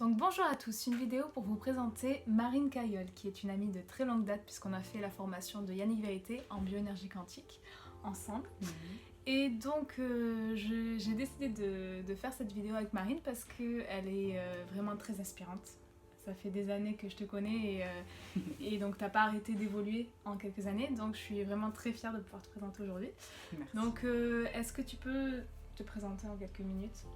Donc bonjour à tous, une vidéo pour vous présenter Marine Cailleul, qui est une amie de très longue date puisqu'on a fait la formation de Yannick Vérité en bioénergie quantique ensemble. Et donc j'ai décidé de faire cette vidéo avec Marine parce qu'elle est vraiment très inspirante. Ça fait des années que je te connais et donc t'as pas arrêté d'évoluer en quelques années, donc je suis vraiment très fière de pouvoir te présenter aujourd'hui. Merci. Donc est-ce que tu peux te présenter en quelques minutes ?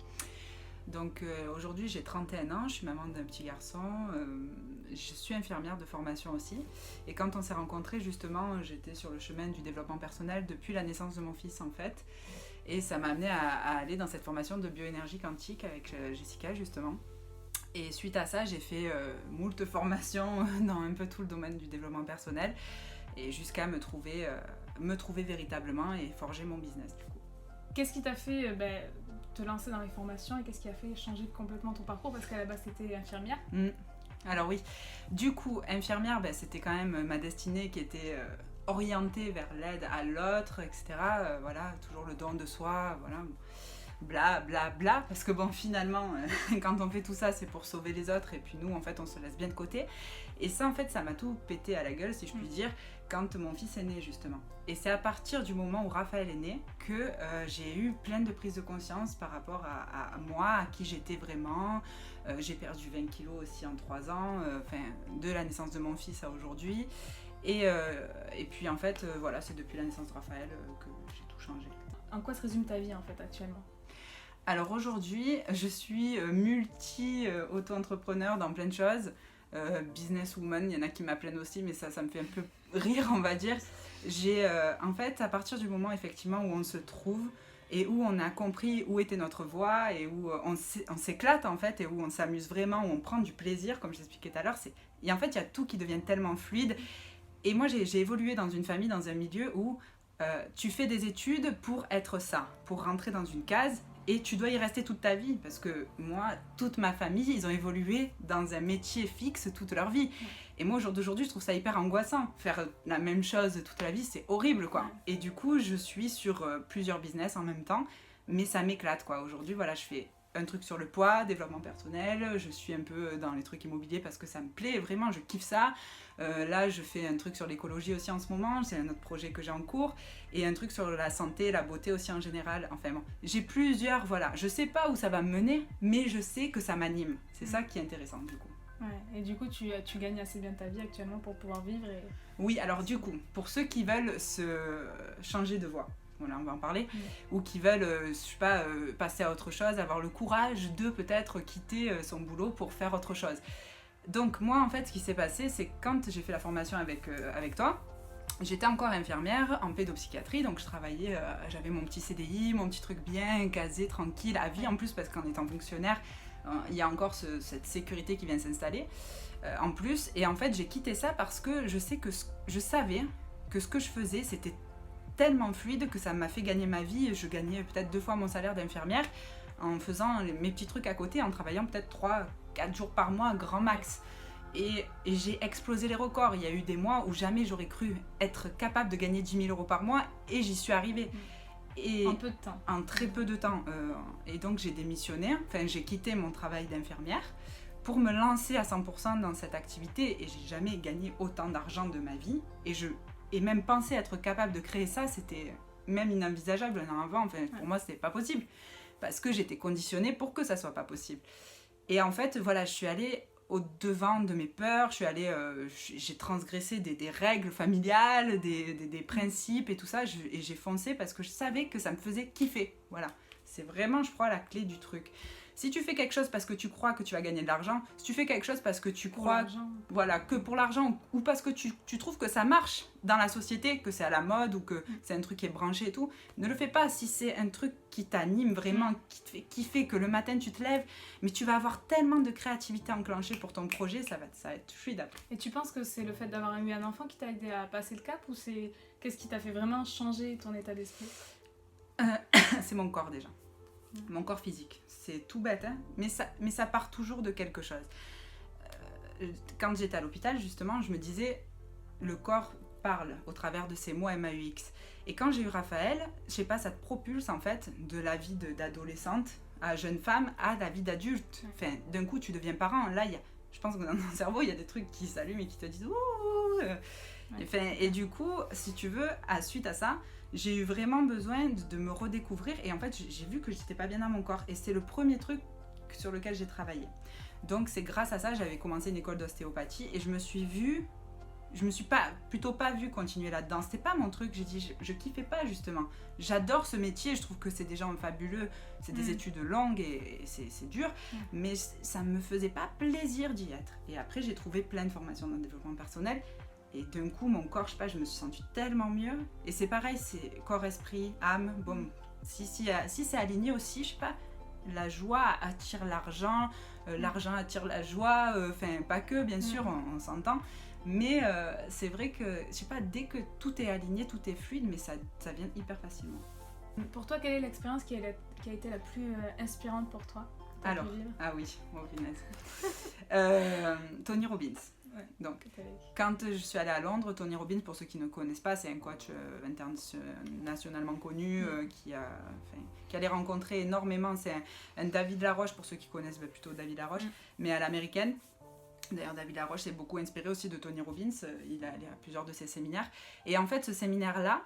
Donc aujourd'hui j'ai 31 ans, je suis maman d'un petit garçon, je suis infirmière de formation aussi. Et quand on s'est rencontrés justement, j'étais sur le chemin du développement personnel depuis la naissance de mon fils en fait. Et ça m'a amené à aller dans cette formation de bioénergie quantique avec Jessica justement. Et suite à ça, j'ai fait moult formations dans un peu tout le domaine du développement personnel et jusqu'à me trouver véritablement et forger mon business du coup. Qu'est-ce qui t'a fait te lancer dans les formations et qu'est-ce qui a fait changer complètement ton parcours parce qu'à la base c'était infirmière? Alors oui, du coup infirmière, c'était quand même ma destinée qui était orientée vers l'aide à l'autre, etc. Voilà, toujours le don de soi, voilà. Bla bla bla, parce que bon finalement quand on fait tout ça c'est pour sauver les autres et puis nous en fait on se laisse bien de côté et ça en fait ça m'a tout pété à la gueule si je puis dire quand mon fils est né justement. Et c'est à partir du moment où Raphaël est né que j'ai eu plein de prises de conscience par rapport à moi, à qui j'étais vraiment. J'ai perdu 20 kilos aussi en 3 ans, de la naissance de mon fils à aujourd'hui et puis en fait voilà, c'est depuis la naissance de Raphaël que j'ai tout changé. En quoi se résume ta vie en fait actuellement? Alors aujourd'hui, je suis multi-auto-entrepreneur dans plein de choses. Businesswoman, il y en a qui m'appellent aussi, mais ça me fait un peu rire, on va dire. En fait, à partir du moment effectivement où on se trouve et où on a compris où était notre voie et où on s'éclate en fait et où on s'amuse vraiment, où on prend du plaisir, comme je l'expliquais tout à l'heure, et en fait, il y a tout qui devient tellement fluide. Et moi, j'ai évolué dans une famille, dans un milieu où tu fais des études pour être ça, pour rentrer dans une case. Et tu dois y rester toute ta vie, parce que moi, toute ma famille, ils ont évolué dans un métier fixe toute leur vie. Et moi, au jour d'aujourd'hui, je trouve ça hyper angoissant. Faire la même chose toute la vie, c'est horrible, quoi. Et du coup, je suis sur plusieurs business en même temps, mais ça m'éclate, quoi. Aujourd'hui, voilà, je fais un truc sur le poids, développement personnel, je suis un peu dans les trucs immobiliers parce que ça me plaît, vraiment, je kiffe ça. Là, je fais un truc sur l'écologie aussi en ce moment, c'est un autre projet que j'ai en cours, et un truc sur la santé, la beauté aussi en général. Enfin bon, j'ai plusieurs, voilà. Je sais pas où ça va me mener, mais je sais que ça m'anime. C'est ça qui est intéressant du coup. Ouais, et du coup, tu gagnes assez bien ta vie actuellement pour pouvoir vivre et... Oui, alors du coup, pour ceux qui veulent se changer de voie, voilà, on va en parler, ou qui veulent, je sais pas, passer à autre chose, avoir le courage de peut-être quitter son boulot pour faire autre chose. Donc moi, en fait, ce qui s'est passé, c'est que quand j'ai fait la formation avec toi, j'étais encore infirmière en pédopsychiatrie, donc je travaillais, j'avais mon petit CDI, mon petit truc bien casé, tranquille, à vie en plus, parce qu'en étant fonctionnaire, il y a encore cette sécurité qui vient s'installer en plus. Et en fait, j'ai quitté ça parce que je savais que ce que je faisais, c'était tellement fluide que ça m'a fait gagner ma vie. Je gagnais peut-être 2 fois mon salaire d'infirmière en faisant mes petits trucs à côté, en travaillant peut-être 3-4 jours par mois, grand max. Et j'ai explosé les records. Il y a eu des mois où jamais j'aurais cru être capable de gagner 10 000 euros par mois et j'y suis arrivée. Et en peu de temps. En très peu de temps. Et donc j'ai démissionné, j'ai quitté mon travail d'infirmière pour me lancer à 100% dans cette activité et j'ai jamais gagné autant d'argent de ma vie. Et même penser être capable de créer ça, c'était même inenvisageable un an avant. Pour moi, c'était pas possible. Parce que j'étais conditionnée pour que ça soit pas possible. Et en fait, voilà, je suis allée au-devant de mes peurs, j'ai transgressé des règles familiales, des principes et tout ça, et j'ai foncé parce que je savais que ça me faisait kiffer. Voilà, c'est vraiment, je crois, la clé du truc. Si tu fais quelque chose parce que tu crois que tu vas gagner de l'argent, si tu fais quelque chose parce que tu crois que pour l'argent, ou parce que tu trouves que ça marche dans la société, que c'est à la mode ou que c'est un truc qui est branché et tout, ne le fais pas. Si c'est un truc qui t'anime vraiment, qui te fait kiffer, que le matin tu te lèves, mais tu vas avoir tellement de créativité enclenchée pour ton projet, ça va être fluide après. Et tu penses que c'est le fait d'avoir eu un enfant qui t'a aidé à passer le cap, ou c'est qu'est-ce qui t'a fait vraiment changer ton état d'esprit? C'est mon corps déjà. Mon corps physique, c'est tout bête, hein, mais ça part toujours de quelque chose. Quand j'étais à l'hôpital, justement, je me disais, le corps parle au travers de ces mots MAUX. Et quand j'ai eu Raphaël, je sais pas, ça te propulse en fait de la vie d'adolescente à jeune femme à la vie d'adulte. Enfin, d'un coup, tu deviens parent. Là, je pense que dans ton cerveau, il y a des trucs qui s'allument et qui te disent ouh. Enfin, et du coup, si tu veux, suite à ça, j'ai eu vraiment besoin de me redécouvrir. Et en fait, j'ai vu que j'étais pas bien dans mon corps. Et c'est le premier truc sur lequel j'ai travaillé. Donc, c'est grâce à ça, j'avais commencé une école d'ostéopathie et je me suis plutôt pas vue continuer là-dedans. C'était pas mon truc. J'ai dit, je kiffais pas justement. J'adore ce métier. Je trouve que c'est des gens fabuleux. C'est des études longues et c'est dur. Mais ça me faisait pas plaisir d'y être. Et après, j'ai trouvé plein de formations dans le développement personnel. Et d'un coup, mon corps, je sais pas, je me suis sentie tellement mieux. Et c'est pareil, c'est corps, esprit, âme. Bon, si c'est aligné aussi, je sais pas. La joie attire l'argent, l'argent attire la joie. Enfin, pas que, bien sûr, on s'entend. Mais c'est vrai que, je sais pas, dès que tout est aligné, tout est fluide, mais ça vient hyper facilement. Pour toi, quelle est l'expérience qui a été la plus inspirante pour toi? Alors, ah oui, oh punaise. Tony Robbins. Ouais, donc, quand je suis allée à Londres, Tony Robbins, pour ceux qui ne connaissent pas, c'est un coach internationalement connu qui allait rencontrer énormément. C'est un David Laroche, pour ceux qui connaissent plutôt David Laroche, mais à l'américaine. D'ailleurs, David Laroche s'est beaucoup inspiré aussi de Tony Robbins. Il a allé à plusieurs de ses séminaires. Et en fait, ce séminaire-là,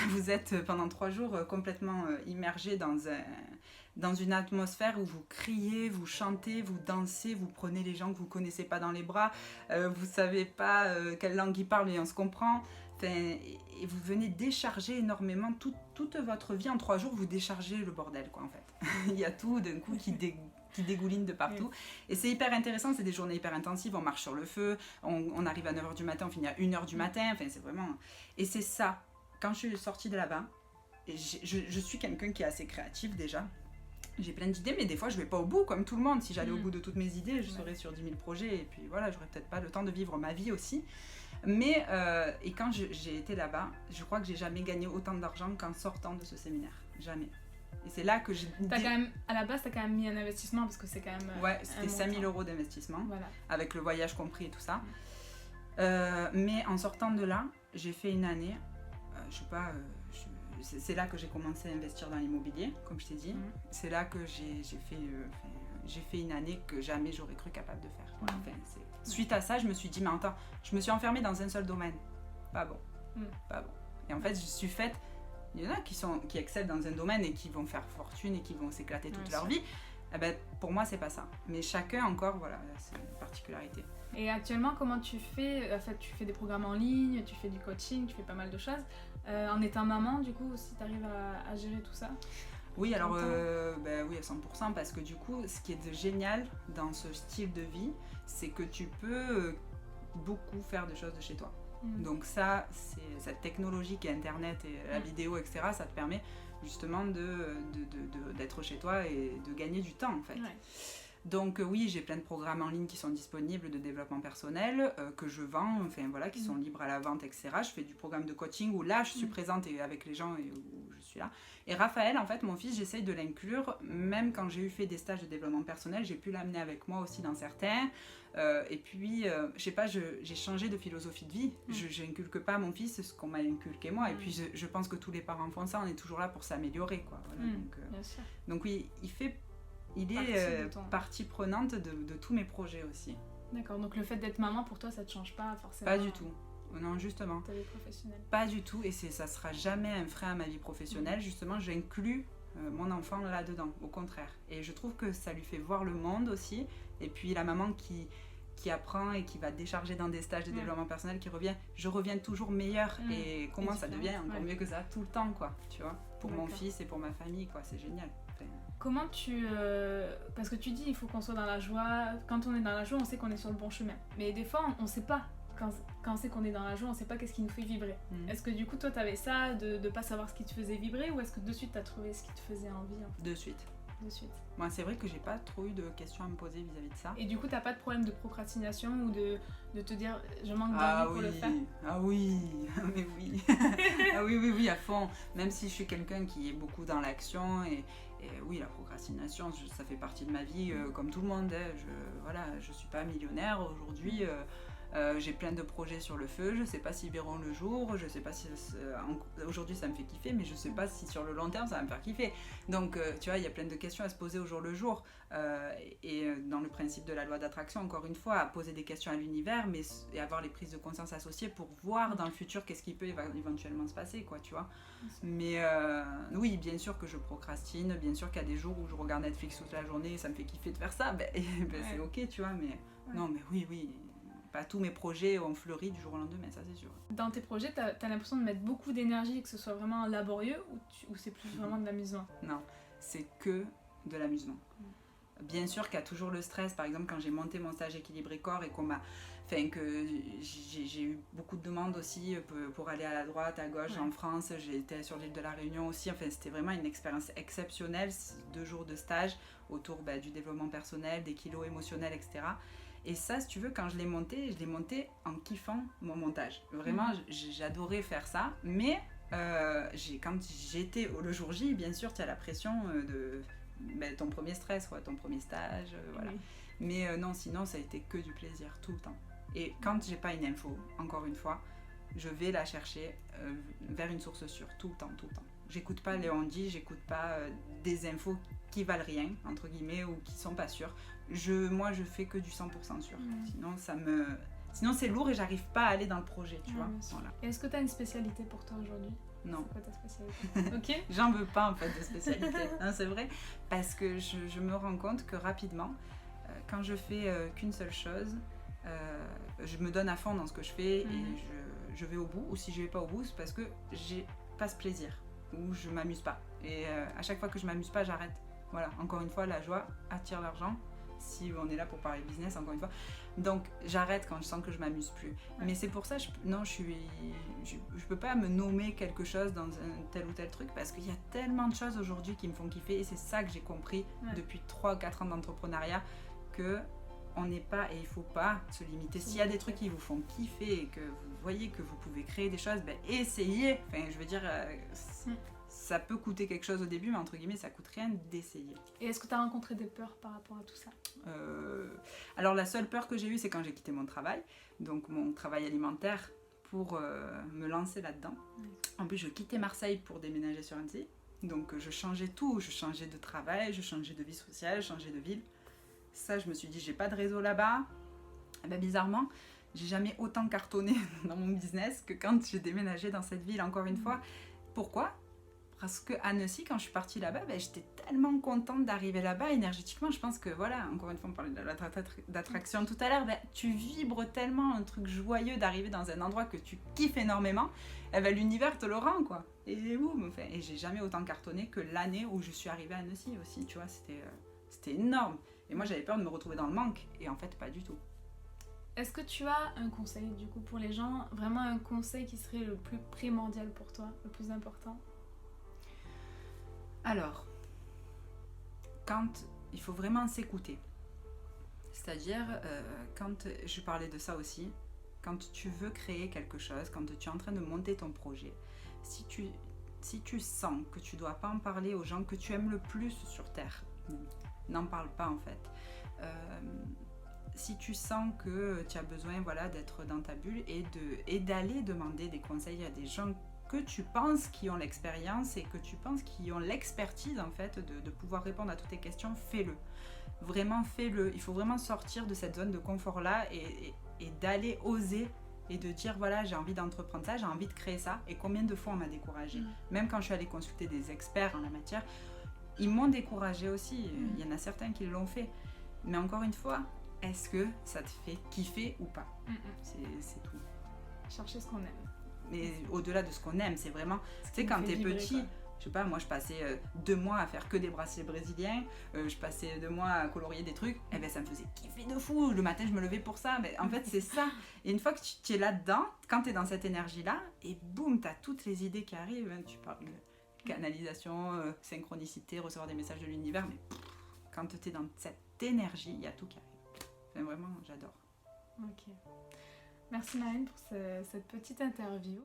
vous êtes pendant 3 jours complètement immergé dans une atmosphère où vous criez, vous chantez, vous dansez, vous prenez les gens que vous ne connaissez pas dans les bras, vous ne savez pas quelle langue ils parlent et on se comprend. Et vous venez décharger énormément toute votre vie. En 3 jours, vous déchargez le bordel, quoi, en fait. Il y a tout d'un coup qui dégouline de partout. Et c'est hyper intéressant, c'est des journées hyper intensives, on marche sur le feu, on arrive à 9h du matin, on finit à 1h du matin, enfin c'est vraiment... Et c'est ça, quand je suis sortie de là-bas, je suis quelqu'un qui est assez créatif déjà, j'ai plein d'idées, mais des fois je vais pas au bout, comme tout le monde. Si j'allais au bout de toutes mes idées, je serais sur 10 000 projets, et puis voilà, j'aurais peut-être pas le temps de vivre ma vie aussi. Mais, et quand j'ai été là-bas, je crois que j'ai jamais gagné autant d'argent qu'en sortant de ce séminaire, jamais. Et c'est là que j'ai... À la base, tu as quand même mis un investissement parce que c'est quand même... Ouais, c'était 5 000 € d'investissement, avec le voyage compris et tout ça. Mais en sortant de là, j'ai fait une année, je sais pas, c'est là que j'ai commencé à investir dans l'immobilier, comme je t'ai dit. C'est là que j'ai fait une année que jamais j'aurais cru capable de faire. Enfin, suite à ça, je me suis dit, mais attends, je me suis enfermée dans un seul domaine. Pas bon. Pas bon. Et en fait, je suis faite... Il y en a qui excellent dans un domaine et qui vont faire fortune et qui vont s'éclater toute leur vie. Eh ben, pour moi, c'est pas ça. Mais chacun encore, voilà, c'est une particularité. Et actuellement, comment tu fais? En fait, tu fais des programmes en ligne, tu fais du coaching, tu fais pas mal de choses. En étant maman, du coup, si tu arrives à gérer tout ça? Oui, alors oui, à 100%, parce que du coup, ce qui est de génial dans ce style de vie, c'est que tu peux beaucoup faire de choses de chez toi. Donc ça, c'est cette technologie qui est Internet et la vidéo, etc., ça te permet justement d'être chez toi et de gagner du temps, en fait. Ouais. Donc oui, j'ai plein de programmes en ligne qui sont disponibles de développement personnel, que je vends, enfin voilà, qui sont libres à la vente, etc. Je fais du programme de coaching où là, je suis présente avec les gens et où je suis là. Et Raphaël, en fait, mon fils, j'essaye de l'inclure, même quand j'ai fait des stages de développement personnel, j'ai pu l'amener avec moi aussi dans certains. Et puis, je sais pas, j'ai changé de philosophie de vie. Je n'inculque pas à mon fils ce qu'on m'a inculqué moi. Et puis, je pense que tous les parents font ça. On est toujours là pour s'améliorer, quoi. Voilà, donc oui, il est partie prenante de tous mes projets aussi. D'accord, donc le fait d'être maman, pour toi, ça te change pas forcément? Pas du tout. Non, justement. Ta vie professionnelle? Pas du tout. Et ça sera jamais un frein à ma vie professionnelle. Justement, j'inclus mon enfant là-dedans, au contraire. Et je trouve que ça lui fait voir le monde aussi. Et puis la maman qui apprend et qui va décharger dans des stages de développement personnel, qui revient, je reviens toujours meilleure. Et comment ça devient encore mieux que ça tout le temps, quoi, tu vois, pour mon fils et pour ma famille, quoi, c'est génial. Comment parce que tu dis il faut qu'on soit dans la joie. Quand on est dans la joie, on sait qu'on est sur le bon chemin. Mais des fois, on sait pas. Quand on sait qu'on est dans la joie, on sait pas qu'est-ce qui nous fait vibrer. Est-ce que du coup, toi, t'avais ça, de pas savoir ce qui te faisait vibrer, ou est-ce que de suite, t'as trouvé ce qui te faisait envie, en fait? De suite. Moi, c'est vrai que j'ai pas trop eu de questions à me poser vis-à-vis de ça. Et du coup, t'as pas de problème de procrastination ou de te dire je manque d'envie pour le faire? Ah oui, mais oui. Ah oui, à fond. Même si je suis quelqu'un qui est beaucoup dans l'action et oui, la procrastination, ça fait partie de ma vie comme tout le monde. Je suis pas millionnaire aujourd'hui. J'ai plein de projets sur le feu, je sais pas s'ils verront le jour, je sais pas si aujourd'hui ça me fait kiffer, mais je sais pas si sur le long terme ça va me faire kiffer. Donc tu vois, il y a plein de questions à se poser au jour le jour. Dans le principe de la loi d'attraction, encore une fois, à poser des questions à l'univers, et avoir les prises de conscience associées pour voir dans le futur qu'est-ce qui peut éventuellement se passer, quoi, tu vois. Mais oui, bien sûr que je procrastine, bien sûr qu'il y a des jours où je regarde Netflix toute la journée et ça me fait kiffer de faire ça, c'est ok, tu vois, mais non, mais oui, pas tous mes projets ont fleuri du jour au lendemain, ça c'est sûr. Dans tes projets, t'as l'impression de mettre beaucoup d'énergie et que ce soit vraiment laborieux ou c'est plus vraiment de l'amusement? Non, c'est que de l'amusement. Bien sûr qu'il y a toujours le stress, par exemple quand j'ai monté mon stage équilibré corps et que j'ai eu beaucoup de demandes aussi pour aller à la droite, à gauche, en France, j'ai été sur l'île de la Réunion aussi, enfin c'était vraiment une expérience exceptionnelle, 2 jours de stage autour du développement personnel, des kilos émotionnels, etc. Et ça, si tu veux, quand je l'ai monté en kiffant mon montage. Vraiment, j'adorais faire ça, mais quand j'étais le jour J, bien sûr, tu as la pression de ton premier stress, ton premier stage, voilà. Mais non, sinon, ça a été que du plaisir, tout le temps. Et quand j'ai pas une info, encore une fois, je vais la chercher vers une source sûre, tout le temps. J'écoute pas les on-dit, j'écoute pas des infos qui valent rien, entre guillemets, ou qui sont pas sûres. Moi, je fais que du 100% sûr. Sinon, c'est lourd et j'arrive pas à aller dans le projet, tu vois. Voilà. Et est-ce que tu as une spécialité pour toi aujourd'hui? Non. C'est quoi ta spécialité? Ok. J'en veux pas en fait de spécialité, hein, c'est vrai, parce que je me rends compte que rapidement, quand je fais qu'une seule chose, je me donne à fond dans ce que je fais et je vais au bout, ou si je vais pas au bout, c'est parce que j'ai pas ce plaisir, ou je m'amuse pas. Et à chaque fois que je m'amuse pas, j'arrête. Voilà, encore une fois, la joie attire l'argent. Si on est là pour parler business, encore une fois. Donc j'arrête quand je sens que je m'amuse plus. Mais c'est pour ça, je peux pas me nommer quelque chose dans un tel ou tel truc, parce qu'il y a tellement de choses aujourd'hui qui me font kiffer, et c'est ça que j'ai compris depuis 3 ou 4 ans d'entrepreneuriat, que on n'est pas, et il faut pas se limiter. S'il y a des trucs qui vous font kiffer et que vous voyez que vous pouvez créer des choses, essayez. Enfin, je veux dire, ça peut coûter quelque chose au début, mais entre guillemets, ça coûte rien d'essayer. Et est-ce que tu as rencontré des peurs par rapport à tout ça? Alors la seule peur que j'ai eue, c'est quand j'ai quitté mon travail, donc mon travail alimentaire, pour me lancer là-dedans. En plus, je quittais Marseille pour déménager sur Annecy, donc je changeais tout, je changeais de travail, je changeais de vie sociale, je changeais de ville. Ça, je me suis dit, j'ai pas de réseau là-bas. Et bizarrement, j'ai jamais autant cartonné dans mon business que quand j'ai déménagé dans cette ville, encore une fois. Pourquoi ? Parce qu'à Annecy, quand je suis partie là-bas, j'étais tellement contente d'arriver là-bas énergétiquement. Je pense que, voilà, encore une fois, on parlait de la d'attraction tout à l'heure, tu vibres tellement, un truc joyeux d'arriver dans un endroit que tu kiffes énormément, l'univers te le rend, quoi. Et boum, et j'ai jamais autant cartonné que l'année où je suis arrivée à Annecy aussi, tu vois, c'était énorme. Et moi, j'avais peur de me retrouver dans le manque, et en fait, pas du tout. Est-ce que tu as un conseil, du coup, pour les gens, vraiment un conseil qui serait le plus primordial pour toi, le plus important? Alors, il faut vraiment s'écouter. C'est-à-dire, quand je parlais de ça aussi, quand tu veux créer quelque chose, quand tu es en train de monter ton projet, si tu sens que tu ne dois pas en parler aux gens que tu aimes le plus sur Terre, n'en parle pas en fait. Si tu sens que tu as besoin d'être dans ta bulle et d'aller demander des conseils à des gens que tu penses qui ont l'expérience et que tu penses qui ont l'expertise en fait de pouvoir répondre à toutes tes questions, fais-le. Vraiment fais-le. Il faut vraiment sortir de cette zone de confort là et d'aller oser et de dire voilà, j'ai envie d'entreprendre ça, j'ai envie de créer ça. Et combien de fois on m'a découragée. Même quand je suis allée consulter des experts en la matière, ils m'ont découragée aussi. Il y en a certains qui l'ont fait. Mais encore une fois, est-ce que ça te fait kiffer ou pas? C'est tout. Chercher ce qu'on aime. Mais au-delà de ce qu'on aime, c'est vraiment, tu sais, quand t'es petit, quoi. Je sais pas, moi je passais 2 mois à faire que des bracelets brésiliens, je passais 2 mois à colorier des trucs, et ça me faisait kiffer de fou. Le matin je me levais pour ça, mais en fait c'est ça. Et une fois que tu es là-dedans, quand t'es dans cette énergie-là, et boum, t'as toutes les idées qui arrivent. Tu parles de canalisation, synchronicité, recevoir des messages de l'univers, mais quand t'es dans cette énergie, il y a tout qui arrive. Enfin, vraiment, j'adore. Ok. Merci Marine pour cette petite interview.